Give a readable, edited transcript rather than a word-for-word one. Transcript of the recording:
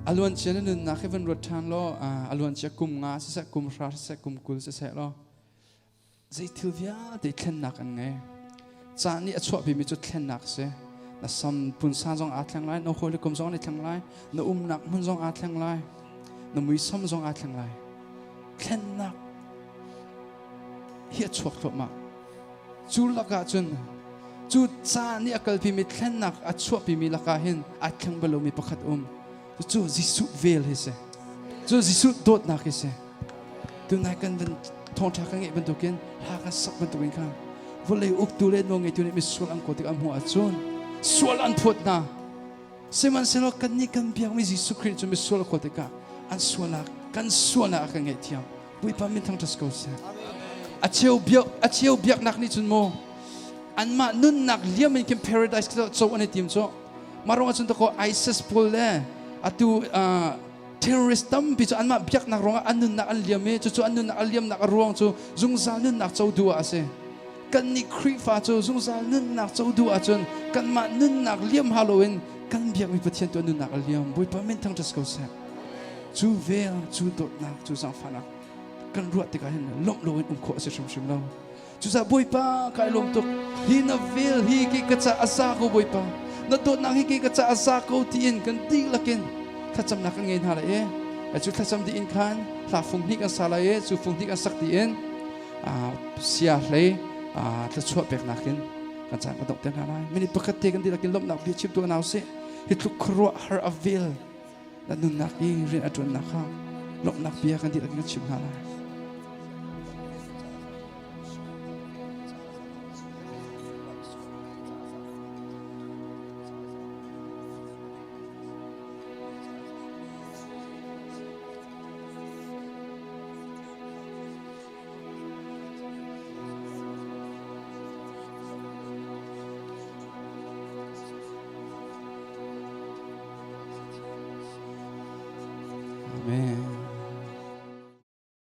alwan chen nun na khevan rot than lo alwan che kum nga se kum ra se kum kul se lo zai thilvia de thlen nak an nge cha ni achwa bi mi chu thlen nak se na sam pun sa jong a thlang lai no kholi kum jong ni thlang lai na nak mun jong a thlang lai na mui sam jong a thlang lai thlen nak hi achwa kho ma chu laka chun chu cha ni akal bi mi thlen nak achwa bi mi laka hin a thlang balo mi pakhat chu jisu vel hi se chu jisu dot nak hi se tu nai kan ben thong tha kan nge ben tu ken ha ka sak ben tu kan volei uk tu le no nge tu ni mi sul an ko tik am hu a chun sul an phut na seman selo kan ni kan biak mi jisu khrist chu mi sul ko tik an suala kan suala kan nge thiam bui pa min thang tas ko se a cheu biak nak ni chun mo an ma nun nak liam in kim paradise so an tim so marong chun to ko isis pol le atu terrorist tam bi chu anma biak nak ronga anun na aliam me chu anun na aliam nak ruang chu zungza nun nak chau du ase kan ni khri fa chu zungza nun nak chau du a chun kan ma nun nak liam halloween kan biak mi pathian tu nun nak aliam boi pa men thang tas ko sa chu vel chu dot nak chu sang fa nak kan ruat te ka hen lom lo in kho ase shum lo chu sa boi pa kai lom tok hi na vel hi ki ka cha asa ko boi pa na dot nak hi ki ka cha asa ko ti in kan ti lakinถ้าจำนักเงินหาเลยจุดถ้าจำดีอินคันถ้าฟุ้งที่กันสาเลยจุดฟุ้งที่กันสักดีอินเสียเลยถ้าช่วยเปกนักกินกันจากกระดกเต็มหาเลยไม่ได้ปกติกันดีลักกินลมหนักดีชิบตัวหนาวเสียฮิตลุกครัวฮาร์อวิลและนุ่นนักอีเรียนอัจฉรินักข้าวลมนักเบียกันดีลักกินชิบหาเลยAmen.